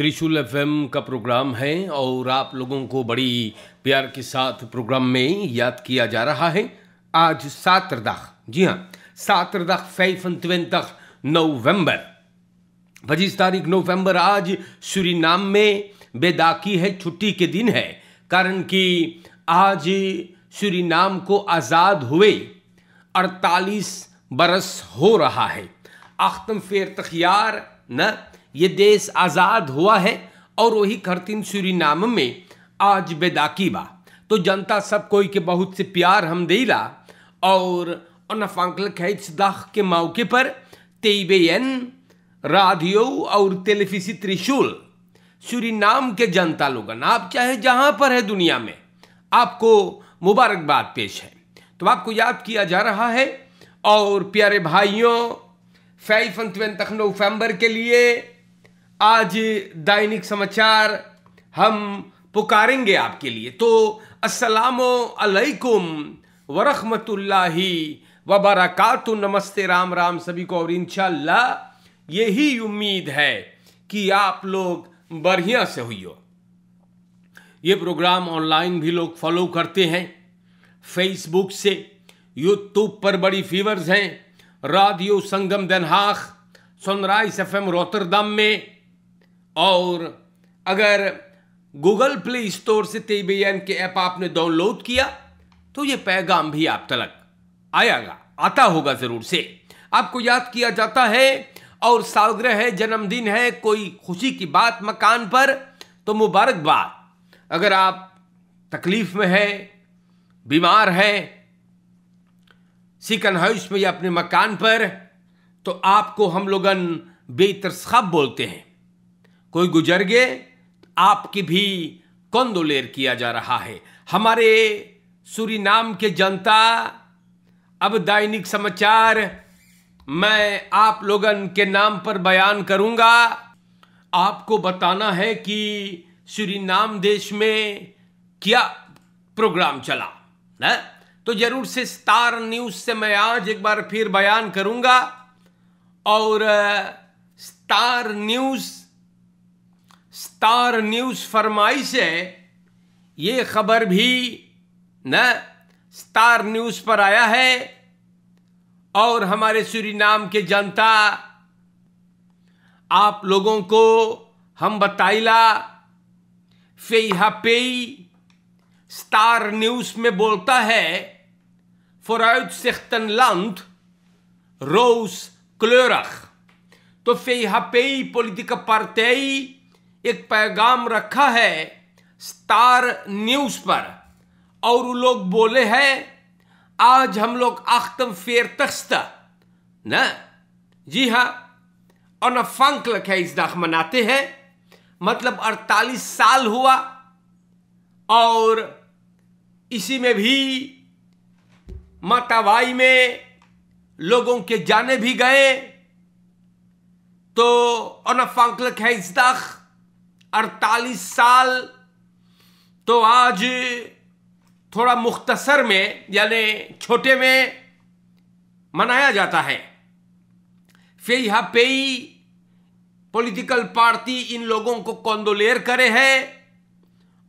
त्रिशूल एफएम का प्रोग्राम है और आप लोगों को बड़ी प्यार के साथ प्रोग्राम में याद किया जा रहा है। आज सातरदाग, जी हाँ, सातरदाग 25 नवंबर, 25 तारीख नवंबर। आज सूरीनाम में बेदाकी है, छुट्टी के दिन है, कारण कि आज सूरीनाम को आज़ाद हुए 48 बरस हो रहा है। 48 jaar न ये देश आज़ाद हुआ है और वही करतीन सूरीनाम में आज बेदाकी बा। तो जनता सब कोई के बहुत से प्यार हम देला और onafhankelijkheidsdag के मौके पर TBN रेडियो और टेलीविजन त्रिशूल सूरीनाम के जनता लोगन, आप चाहे जहां पर है दुनिया में, आपको मुबारकबाद पेश है। तो आपको याद किया जा रहा है और प्यारे भाइयों, 25 नवंबर के लिए आज दैनिक समाचार हम पुकारेंगे आपके लिए। तो अस्सलामु अलैकुम वरहमतुल्लाहि वबरकातुहू, नमस्ते, राम राम सभी को। और इंशाअल्लाह यही उम्मीद है कि आप लोग बढ़िया से हुई हो। ये प्रोग्राम ऑनलाइन भी लोग फॉलो करते हैं, फेसबुक से, यूट्यूब पर बड़ी फीवर्स हैं, रेडियो संगम Den Haag, sunrise FM Rotterdam में, और अगर गूगल प्ले स्टोर से TBN के ऐप आपने डाउनलोड किया तो ये पैगाम भी आप तक आता होगा जरूर से। आपको याद किया जाता है और सालगिरह है, जन्मदिन है, कोई खुशी की बात मकान पर, तो मुबारकबाद। अगर आप तकलीफ में है, बीमार है, सिकन हाउस में या अपने मकान पर, तो आपको हम लोगन बेतरस्खब बोलते हैं। कोई गुजर गए, आपकी भी कंदोलेर किया जा रहा है। हमारे सूरीनाम के जनता, अब दैनिक समाचार मैं आप लोगन के नाम पर बयान करूंगा। आपको बताना है कि सूरीनाम देश में क्या प्रोग्राम चला ना, तो जरूर से स्टार न्यूज से मैं आज एक बार फिर बयान करूंगा। और स्टार न्यूज फरमाइश है, ये खबर भी न स्टार न्यूज पर आया है। और हमारे सूरीनाम के जनता, आप लोगों को हम बताइला, फेहापेई स्टार न्यूज में बोलता है, vooruitzichtenland roos kleurig। तो फेहापेई पॉलिटिकल पार्टी एक पैगाम रखा है स्टार न्यूज पर, और वो लोग बोले हैं आज हम लोग 48 न, जी हाँ, onafhankelijkheidsdag मनाते हैं। मतलब 48 साल हुआ, और इसी में भी मातावाई में लोगों के जाने भी गए। तो onafhankelijkheidsdag 48 साल, तो आज थोड़ा मुख्तसर में यानी छोटे में मनाया जाता है। फेहापेई पॉलिटिकल पार्टी इन लोगों को कंदोलेर करे है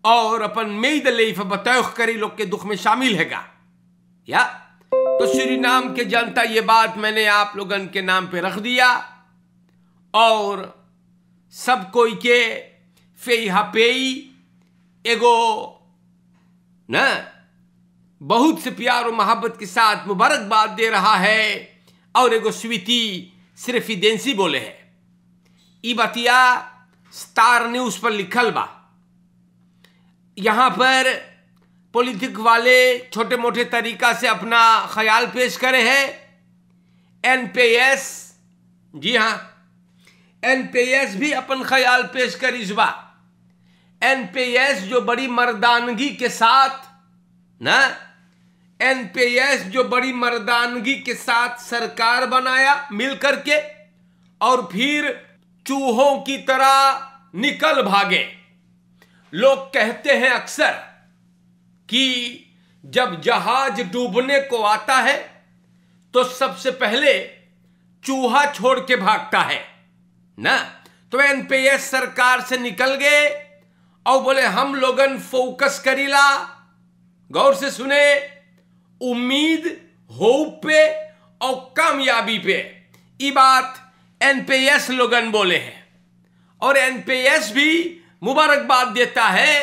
और अपन मेदलेफ बतौख करी लोग के दुख में शामिल हैगा या। तो सूरीनाम के जनता, ये बात मैंने आप लोगन के नाम पे रख दिया और सब कोई के फेहापेई एगो न बहुत से प्यार और मोहब्बत के साथ मुबारकबाद दे रहा है। और एगो स्वीटी सिर्फ इडेंसी बोले है। ई बतिया स्टार न्यूज पर लिखल बा। यहां पर पॉलिटिक वाले छोटे मोटे तरीका से अपना ख्याल पेश करे हैं। NPS, जी हां, NPS भी अपन ख्याल पेश करी बा। NPS जो बड़ी मर्दानगी के साथ ना, NPS जो बड़ी मर्दानगी के साथ सरकार बनाया मिल करके, और फिर चूहों की तरह निकल भागे। लोग कहते हैं अक्सर कि जब जहाज डूबने को आता है तो सबसे पहले चूहा छोड़ के भागता है ना। तो एनपीएस सरकार से निकल गए और बोले हम लोगन फोकस करीला, गौर से सुने, उम्मीद, होप पे और कामयाबी पे। ये बात एनपीएस लोगन बोले हैं और एनपीएस भी मुबारकबाद देता है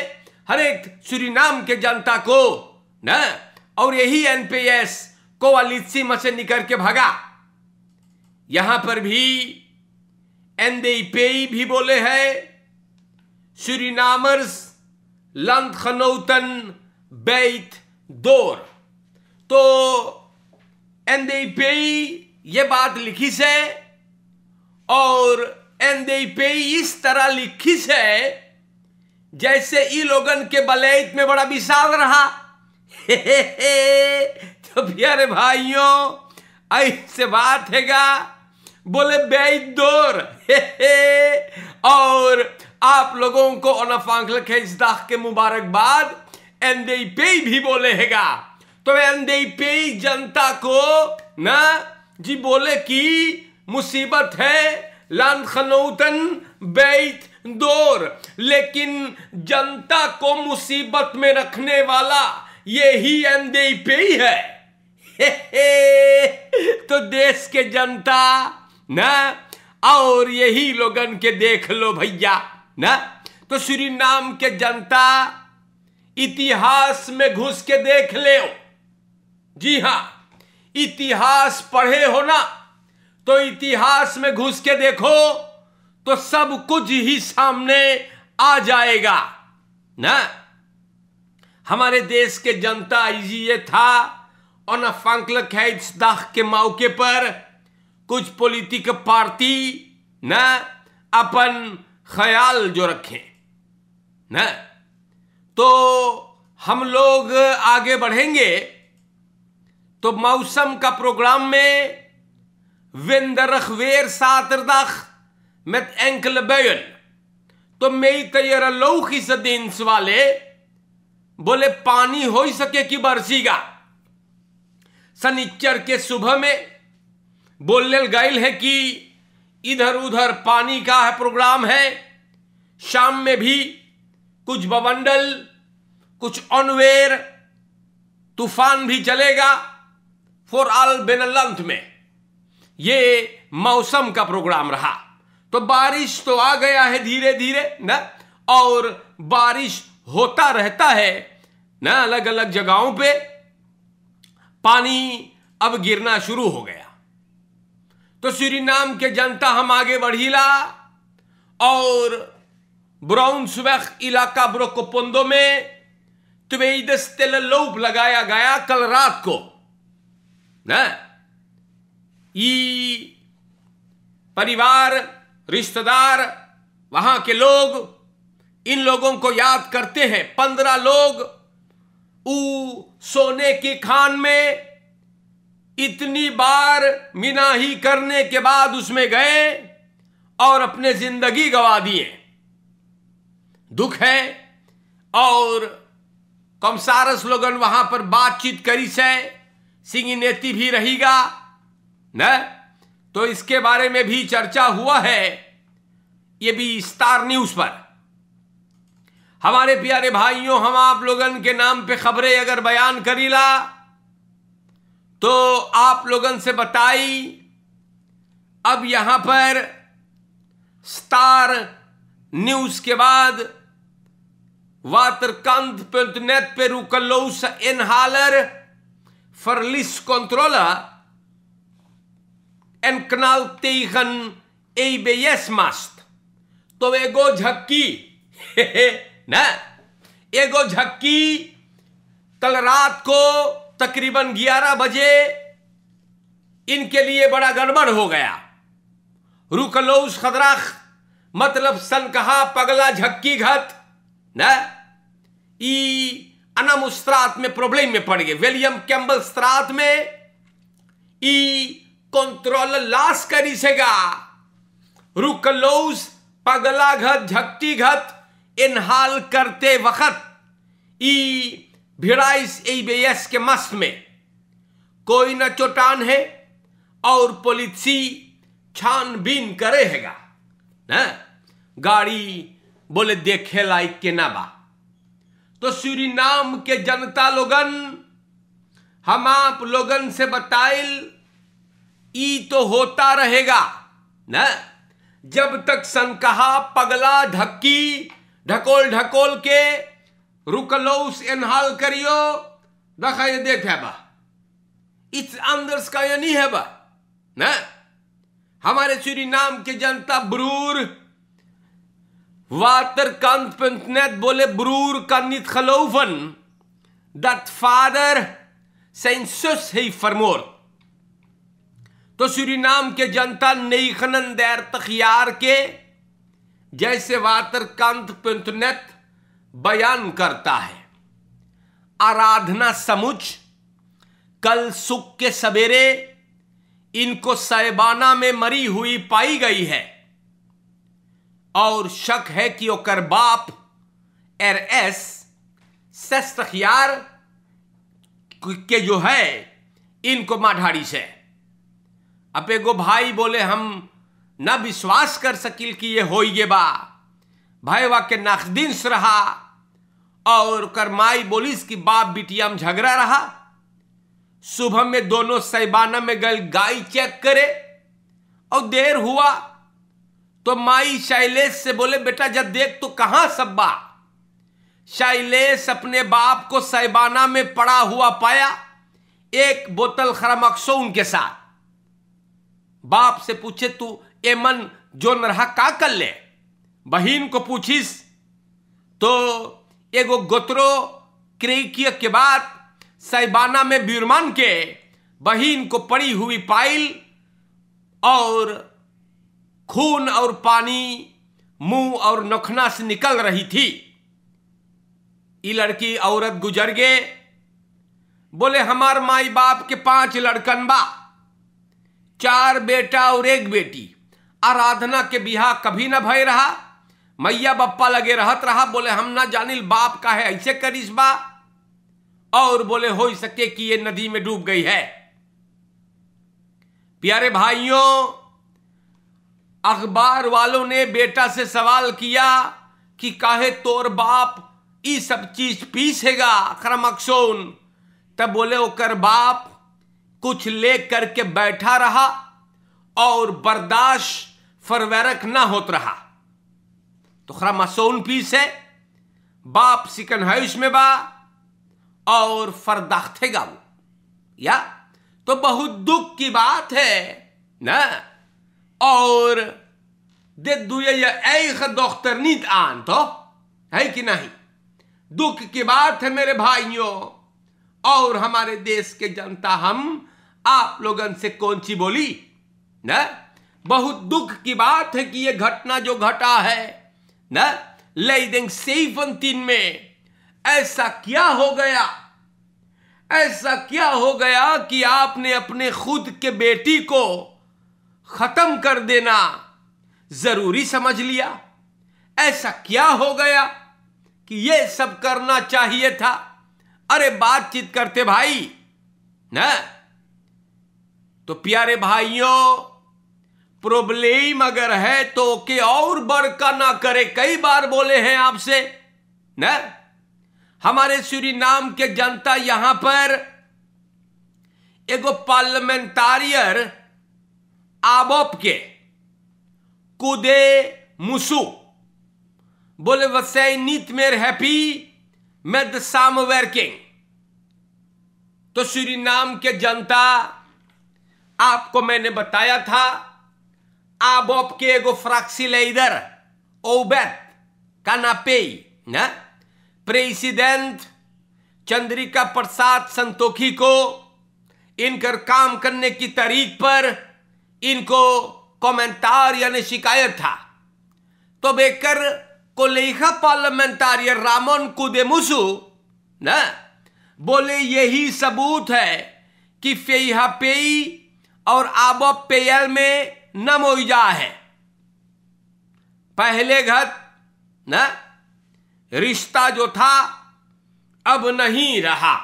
हर एक सूरीनाम के जनता को ना। और यही एनपीएस कोवालिसी में से निकल के भागा। यहां पर भी एनडीपी भी बोले हैं सूरीनामर्स लंदखनौतन बैत दोर। तो एनडीपी ये बात लिखी से और एनडीपी इस तरह लिखी से जैसे ई लोगन के बलैत में बड़ा विशाल रहा। तो प्यारे भाइयों ऐसे बात हैगा, बोले बैत दोर। और आप लोगों को अनफांकल खेजदाख के मुबारकबाद एनडीपी भी बोले हैगा। तो एनडीपी जनता को ना जी बोले कि मुसीबत है लंदखनौतन बैत दोर, लेकिन जनता को मुसीबत में रखने वाला यही एनडीपी है। तो देश के जनता ना और यही लोगन के देख लो भैया ना। तो सूरीनाम के जनता इतिहास में घुस के देख ले। जी हां, इतिहास पढ़े हो ना, तो इतिहास में घुस के देखो तो सब कुछ ही सामने आ जाएगा ना। हमारे देश के जनता ये था अनफांकल खेजदाख के मौके पर कुछ पॉलिटिक पार्टी ना अपन ख्याल जो रखें ना। तो हम लोग आगे बढ़ेंगे तो मौसम का प्रोग्राम में वेंदरखवेर सातरदाख met enkele buien तो मई तैयार लौखी से दिन वाले बोले पानी हो ही सके कि बरसीगा। शनिचर के सुबह में बोलने गए है कि इधर उधर पानी का है प्रोग्राम है। शाम में भी कुछ बवंडल, कुछ अनवेर, तूफान भी चलेगा फॉर आल बेनलंथ में। ये मौसम का प्रोग्राम रहा। तो बारिश तो आ गया है धीरे धीरे ना, और बारिश होता रहता है ना। अलग अलग जगहों पे पानी अब गिरना शुरू हो गया। तो सूरीनाम के जनता हम आगे बढ़ीला और ब्राउन्सवेग इलाका ब्रोकोपोंदो में ट्वेइडस तेललोप लगाया गया कल रात को ना। ये परिवार, रिश्तेदार, वहां के लोग इन लोगों को याद करते हैं। 15 लोग सोने की खान में इतनी बार मिनाही करने के बाद उसमें गए और अपने जिंदगी गवा दिए। दुख है। और कमसारस लोगन वहां पर बातचीत करी से सिंगिनेती भी रहेगा न। तो इसके बारे में भी चर्चा हुआ है, ये भी स्टार न्यूज पर। हमारे प्यारे भाइयों, हम आप लोगन के नाम पे खबरें अगर बयान करीला तो आप लोगन से बताई। अब यहां पर स्टार न्यूज के बाद waterkant.net पे रुकलोस इनहालर verlies controle en knal tegen EBS-mast। तो एगो झक्की ना, एगो झक्की कल रात को तकरीबन 11 बजे इनके लिए बड़ा गड़बड़ हो गया। रुकलोस खदराख मतलब सनकहा पगला झक्की घत ना। ई अनम स्त्रात में प्रॉब्लम में पड़ गए। विलियम कैम्बल स्त्रात में ई कंट्रोल लॉस करी सेगा। रुकलोस पगला घत झक्की घत इनहाल करते वक्त ई भिड़ाइस EBS के मस्त में कोई न चोटान है और पुलिसी छानबीन करे हैगा ना। गाड़ी बोले देखे लायक के ना बा। तो सूरीनाम के जनता लोगन हम आप लोगन से बताइल ई तो होता रहेगा ना, जब तक सनकहा पगला ढक्की ढकोल ढकोल के रुकलौस एनहाल करियो देखा ये देखे बा इस अंदर का ये नहीं है बा ना। हमारे सूरीनाम के जनता ब्रूर waterkant.net बोले broer kan niet geloven dat vader zijn zus heeft vermoord। तो सूरीनाम के जनता 39 jaar के जैसे waterkant.net बयान करता है। आराधना समुच कल सुख के सवेरे इनको साहिबाना में मरी हुई पाई गई है और शक है कि ओकर बाप RS 60 jaar के जो है इनको माढ़ाड़ी से। अब एगो भाई बोले हम ना विश्वास कर सकिल कि ये हो ये बा भाईवा के नाखदिन रहा और करमाई बोलिस कि बाप बिटिया में झगड़ा रहा। सुबह में दोनों साहिबाना में गए गाय चेक करे और देर हुआ तो माई शैलेश से बोले बेटा जब देख तो कहां सब बा। शैलेश अपने बाप को साहिबाना में पड़ा हुआ पाया, एक बोतल खरमक्सो उनके साथ। बाप से पूछे तू एमन जो नरहा का कर ले। बहन को पूछिस तो एगो गोत्रो क्रेकिय के बाद साहिबाना में बीरमान के बहन को पड़ी हुई पाइल और खून और पानी मुंह और नखना से निकल रही थी। ये लड़की औरत गुजर गए। बोले हमार माई बाप के 5 लड़कन बा, 4 बेटा और 1 बेटी। आराधना के बिहार कभी ना भय रहा, मैया बप्पा लगे रहत रहा। बोले हम ना जानिल बाप का है ऐसे करिस बा और बोले हो सके कि ये नदी में डूब गई है। प्यारे भाइयों, अखबार वालों ने बेटा से सवाल किया कि काहे तोर बाप ये सब चीज पीसेगा खरमक्सोन। तब बोले ओकर बाप कुछ ले करके बैठा रहा और बर्दाश्त फरवरक ना होत रहा तो खरमक्सोन पीस है। बाप सिकन हाउस में बा और फरदाख्तेगा वो या तो बहुत दुख की बात है ना। और दे दुए ये eigen dochter niet aan तो है कि नहीं। दुख की बात है मेरे भाइयों और हमारे देश के जनता, हम आप लोगन से कौन सी बोली ना। बहुत दुख की बात है कि ये घटना जो घटा है ना लेइडिंग 17 में ऐसा क्या हो गया, ऐसा क्या हो गया कि आपने अपने खुद के बेटी को खत्म कर देना जरूरी समझ लिया। ऐसा क्या हो गया कि ये सब करना चाहिए था। अरे बातचीत करते भाई ना। तो प्यारे भाइयों, प्रॉब्लम अगर है तो के और बड़का ना करे। कई बार बोले हैं आपसे ना। हमारे सूरीनाम के जनता यहां पर एगो पार्लियामेंटारियर आबोप के कुदे मुसु बोले वसै नीत मेर हैप्पी med samenwerking। तो सूरीनाम के जनता, आपको मैंने बताया था आबोप के एगो फ्रैक्सी लीडर ओबेत कानापे ना प्रेसिडेंट चंद्रिका प्रसाद संतोखी को इनकर काम करने की तारीख पर इनको कमेंटार यानी शिकायत था। तो बेकर को लेखा पार्लियामेंटारियर रामन कुदेमुसु ना बोले यही सबूत है कि फेहापेई और आबोप पेयल में न मोइजा है। पहले घट ना रिश्ता जो था अब नहीं रहा।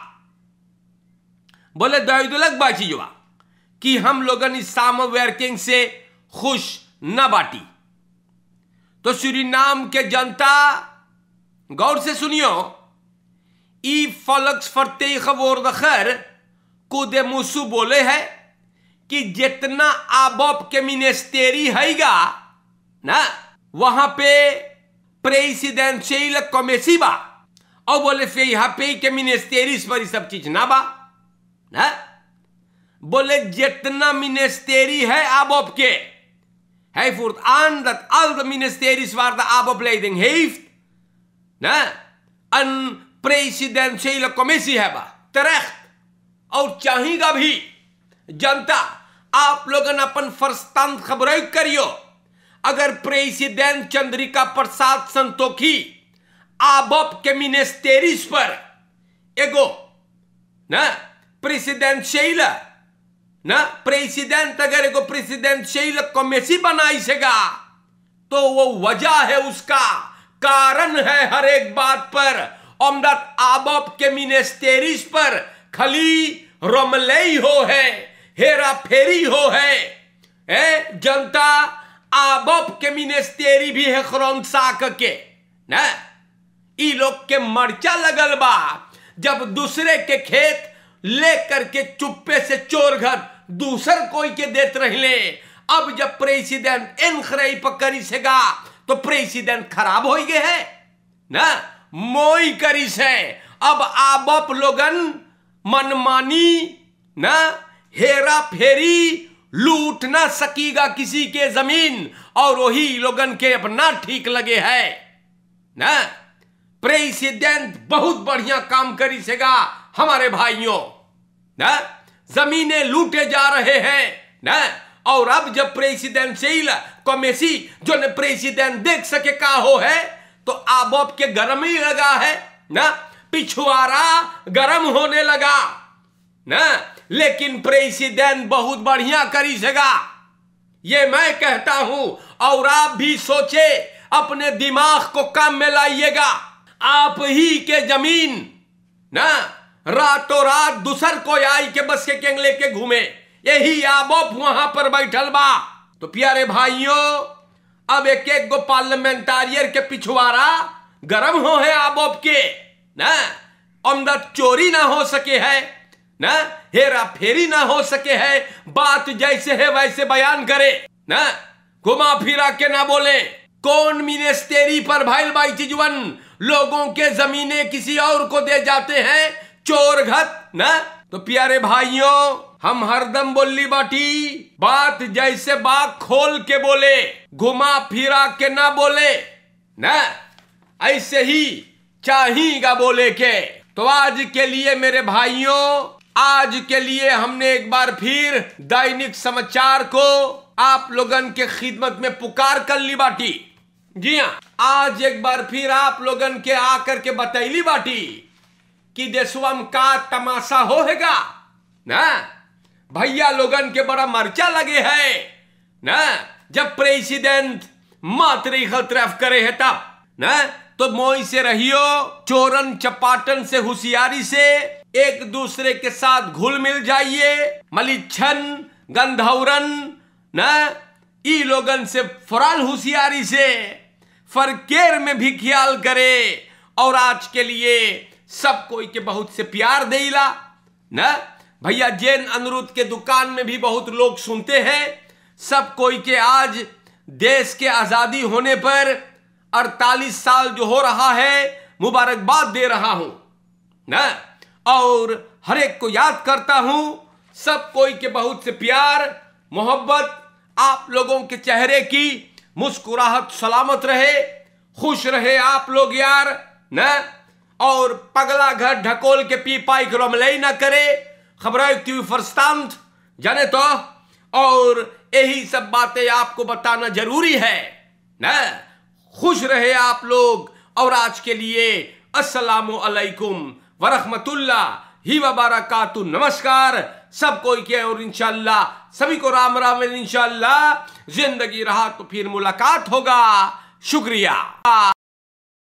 बोले दैदुलक बाची जुआ कि हम लोगन इस सामवर्किंग से खुश न बाटी। तो सूरीनाम के जनता गौर से सुनियो, ई फलक्स फर्तेख वोरदखर कुदे मुसु बोले है कि जितना आबोप के मिनिस्टेरी हैगा ना, वहां पे प्रेसिडेंशियल कमेसी बा, और बोले फिर यहाँ पे के मिनिस्टेरीज पर सब चीज ना बा ना, बोले जितना मिनिस्टेरी है आबोप के hij voert aan dat al de ministeries waar de ABOP-leiding heeft, een presidentiële commissie hebben. Terecht. और चाहेगा भी जनता, आप लोगन अपन फरस्तान खबरें करियो। अगर प्रेसिडेंट चंद्रिका प्रसाद संतोखी आबोप के मिनिस्टेरीज पर एगो ना प्रेसिडेंशियल ना प्रेसिडेंट अगर एगो प्रेसिडेंशियल कमेसी बनाई सेगा, तो वो वजह है, उसका कारण है हर एक बात पर अमदत आबोप के मिनिस्टेरीज पर खाली रमलई हो है, हेरा फेरी हो है। जनता आबोप के मिनिस्टेरी भी है खरौनसाक के ना, ई लोग के मर्चा लगल बा। जब दूसरे के खेत लेकर के चुप्पे से चोर घर दूसर कोई के देत रहले, अब जब प्रेसिडेंट इन खरई पकड़ी सेगा तो प्रेसिडेंट खराब हो गए है ना, मोई करी से। अब आबोप लोगन मनमानी ना हेरा फेरी लूट ना सकीगा किसी के जमीन, और वही लोगन के अपना ठीक लगे है ना। प्रेसिडेंट बहुत बढ़िया काम करी सेगा हमारे भाइयों ना, जमीनें लूटे जा रहे हैं ना, और अब जब प्रेसिडेंशियल कमेसी जो ने प्रेसिडेंट देख सके का हो है, तो आबोप के गरम ही लगा है ना, पिछुआरा गरम होने लगा ना। लेकिन प्रेसिडेंट बहुत बढ़िया करी सका, ये मैं कहता हूं, और आप भी सोचे, अपने दिमाग को काम में लाइएगा। आप ही के जमीन ना रातों रात दूसर को आई के बस के केंग लेके घूमे, यही आबोप वहां पर बैठल बा। तो प्यारे भाइयों, अब एक एक गो पार्लियामेंटारियर के पिछवाड़ा गरम हो है आबोप के ना, अमदत चोरी ना हो सके है ना, हेरा फेरी ना हो सके है, बात जैसे है वैसे बयान करे ना, घुमा फिरा के ना बोले। कौन मिनिस्टेरी पर भाईल बाई चिजवन लोगों के जमीनें किसी और को दे जाते हैं, चोर घत ना। तो प्यारे भाइयों, हम हरदम बोली बाटी, बात जैसे बात खोल के बोले, घुमा फिरा के ना बोले ना, ऐसे ही चाहिएगा बोले के। तो आज के लिए मेरे भाइयों, आज के लिए हमने एक बार फिर दैनिक समाचार को आप लोगन के खिदमत में पुकार कर ली बाटी। जी हाँ, आज एक बार फिर आप लोगन के आकर के बतैली बाटी कि देशवम का तमाशा होएगा ना। भैया लोगन के बड़ा मर्चा लगे है ना, जब प्रेसिडेंट मात्र खतरफ करे है तब ना। तो मोई से रहियो, चोरन चपाटन से होशियारी से एक दूसरे के साथ घुल मिल जाइए। मलिच्छन गंधौरन ना, ई लोगन से फौरन होशियारी से फरकेर में भी ख्याल करे। और आज के लिए सब कोई के बहुत से प्यार देला ना। भैया जैन अनिरुद्ध के दुकान में भी बहुत लोग सुनते हैं। सब कोई के आज देश के आजादी होने पर 48 साल जो हो रहा है, मुबारकबाद दे रहा हूं ना, और हर एक को याद करता हूं। सब कोई के बहुत से प्यार मोहब्बत, आप लोगों के चेहरे की मुस्कुराहट सलामत रहे, खुश रहे आप लोग यार ना। और पगला घर ढकोल के पी पाई के रमलई ना करे, खबरें फरस्तांत जाने तो। और यही सब बातें आपको बताना जरूरी है ना। खुश रहे आप लोग। और आज के लिए अस्सलामु अलैकुम वरहमतुल्लाहि व बरकातुहू। नमस्कार सब कोई के, और इंशाल्लाह सभी को राम राम। इंशाल्लाह जिंदगी रहा तो फिर मुलाकात होगा। शुक्रिया।